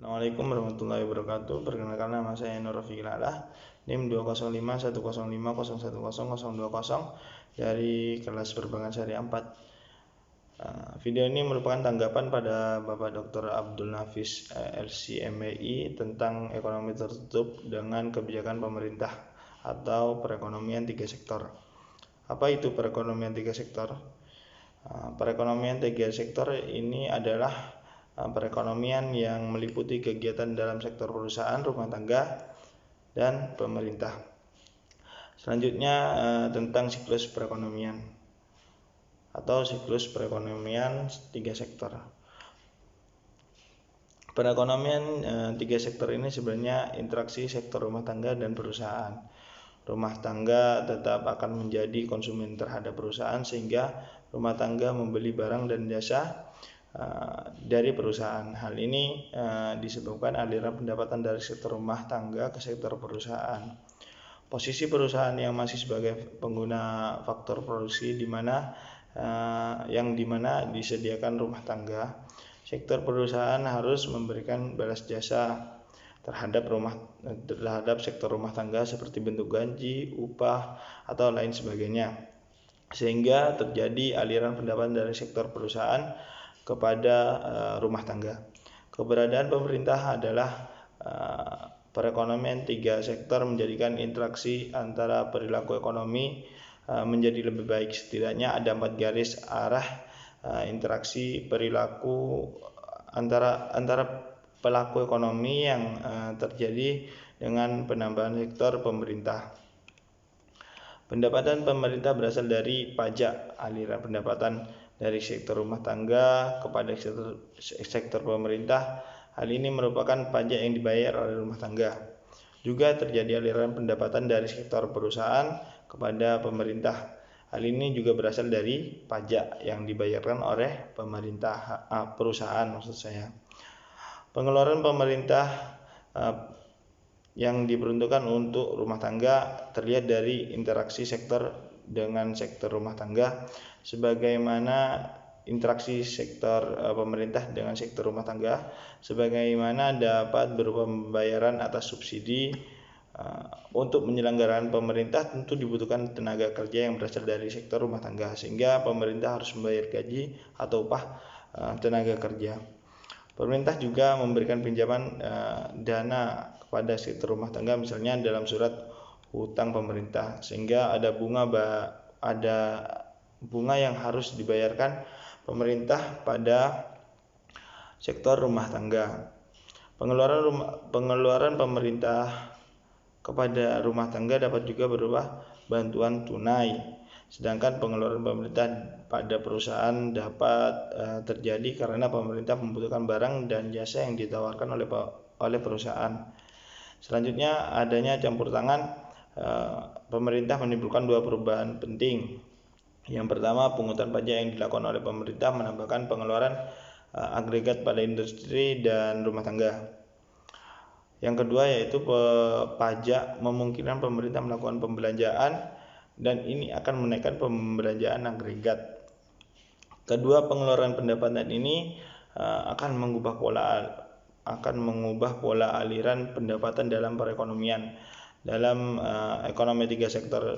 Assalamualaikum warahmatullahi wabarakatuh. Perkenalkan, nama saya Nur Rafiqil A'la, NIM 2051050100020 dari kelas Perbankan Syariah 4. Video ini merupakan tanggapan pada Bapak Dr. Abdul Nafis LCMEI tentang ekonomi tertutup dengan kebijakan pemerintah atau perekonomian 3 sektor. Apa itu perekonomian 3 sektor? Perekonomian 3 sektor ini adalah perekonomian yang meliputi kegiatan dalam sektor perusahaan, rumah tangga, dan pemerintah. Selanjutnya tentang siklus perekonomian atau siklus perekonomian 3 sektor. Perekonomian 3 sektor ini sebenarnya interaksi sektor rumah tangga dan perusahaan. Rumah tangga tetap akan menjadi konsumen terhadap perusahaan, sehingga rumah tangga membeli barang dan jasa dari perusahaan. Hal ini disebabkan aliran pendapatan dari sektor rumah tangga ke sektor perusahaan. Posisi perusahaan yang masih sebagai pengguna faktor produksi yang dimana disediakan rumah tangga, sektor perusahaan harus memberikan balas jasa terhadap sektor rumah tangga seperti bentuk gaji, upah, atau lain sebagainya, sehingga terjadi aliran pendapatan dari sektor perusahaan kepada rumah tangga. Keberadaan pemerintah adalah perekonomian 3 sektor menjadikan interaksi antara perilaku ekonomi menjadi lebih baik. Setidaknya ada 4 garis arah interaksi perilaku antara pelaku ekonomi yang terjadi dengan penambahan sektor pemerintah. Pendapatan pemerintah berasal dari pajak. Aliran pendapatan dari sektor rumah tangga kepada sektor pemerintah. Hal ini merupakan pajak yang dibayar oleh rumah tangga. Juga terjadi aliran pendapatan dari sektor perusahaan kepada pemerintah. Hal ini juga berasal dari pajak yang dibayarkan oleh perusahaan maksud saya. Pengeluaran pemerintah yang diperuntukkan untuk rumah tangga terlihat dari interaksi sektor dengan sektor rumah tangga, sebagaimana interaksi sektor pemerintah dengan sektor rumah tangga, sebagaimana dapat berupa pembayaran atas subsidi. Untuk penyelenggaraan pemerintah tentu dibutuhkan tenaga kerja yang berasal dari sektor rumah tangga, sehingga pemerintah harus membayar gaji atau upah tenaga kerja. Pemerintah juga memberikan pinjaman dana kepada sektor rumah tangga, misalnya dalam surat hutang pemerintah, sehingga ada bunga yang harus dibayarkan pemerintah pada sektor rumah tangga. Pengeluaran pemerintah kepada rumah tangga dapat juga berupa bantuan tunai, sedangkan pengeluaran pemerintah pada perusahaan dapat terjadi karena pemerintah membutuhkan barang dan jasa yang ditawarkan oleh perusahaan. Selanjutnya, adanya campur tangan pemerintah menimbulkan 2 perubahan penting. Yang pertama, pungutan pajak yang dilakukan oleh pemerintah menambahkan pengeluaran agregat pada industri dan rumah tangga. Yang kedua, yaitu pajak memungkinkan pemerintah melakukan pembelanjaan, dan ini akan menaikkan pembelanjaan agregat. Kedua, pengeluaran pendapatan ini akan mengubah pola aliran pendapatan dalam perekonomian. Dalam ekonomi 3 sektor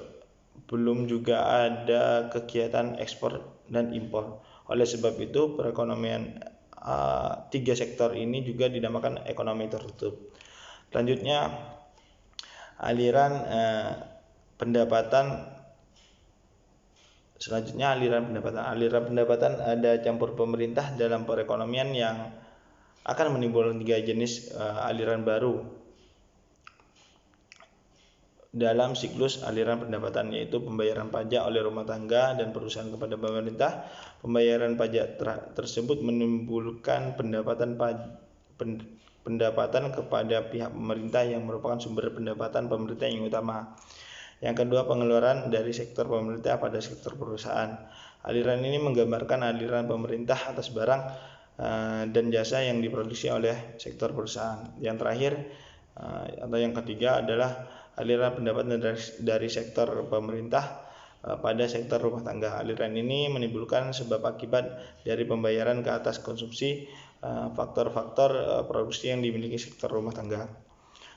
belum juga ada kegiatan ekspor dan impor. Oleh sebab itu, perekonomian 3 sektor ini juga dinamakan ekonomi tertutup. Selanjutnya, aliran pendapatan ada campur pemerintah dalam perekonomian yang akan menimbulkan 3 jenis aliran baru dalam siklus aliran pendapatan, yaitu pembayaran pajak oleh rumah tangga dan perusahaan kepada pemerintah. Pembayaran pajak tersebut menimbulkan pendapatan kepada pihak pemerintah yang merupakan sumber pendapatan pemerintah yang utama. Yang kedua, pengeluaran dari sektor pemerintah pada sektor perusahaan. Aliran ini menggambarkan aliran pemerintah atas barang dan jasa yang diproduksi oleh sektor perusahaan. Yang terakhir atau yang ketiga adalah aliran pendapatan dari sektor pemerintah pada sektor rumah tangga. Aliran ini menimbulkan sebab akibat dari pembayaran ke atas konsumsi faktor-faktor produksi yang dimiliki sektor rumah tangga.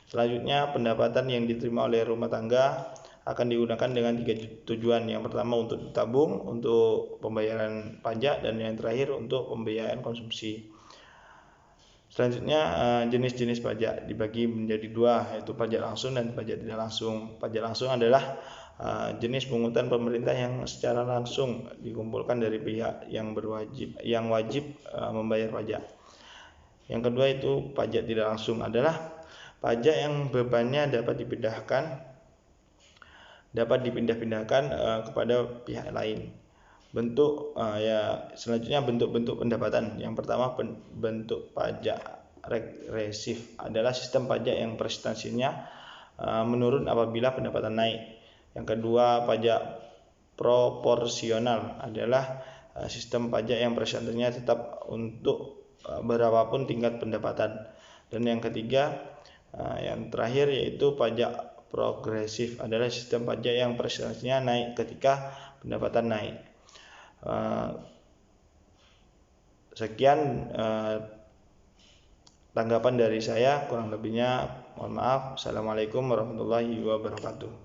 Selanjutnya, pendapatan yang diterima oleh rumah tangga akan digunakan dengan 3 tujuan. Yang pertama untuk ditabung, untuk pembayaran pajak, dan yang terakhir untuk pembiayaan konsumsi. Selanjutnya, jenis-jenis pajak dibagi menjadi 2, yaitu pajak langsung dan pajak tidak langsung. Pajak langsung adalah jenis pungutan pemerintah yang secara langsung dikumpulkan dari pihak yang wajib membayar pajak. Yang kedua itu pajak tidak langsung, adalah pajak yang bebannya dapat dipindah-pindahkan kepada pihak lain. Selanjutnya bentuk-bentuk pendapatan. Yang pertama, bentuk pajak regresif adalah sistem pajak yang presentasinya menurun apabila pendapatan naik. Yang kedua, pajak proporsional adalah sistem pajak yang presentasinya tetap untuk berapapun tingkat pendapatan. Dan yang ketiga, yang terakhir yaitu pajak progresif adalah sistem pajak yang presentasinya naik ketika pendapatan naik. Sekian tanggapan dari saya, kurang lebihnya mohon maaf. Assalamualaikum warahmatullahi wabarakatuh.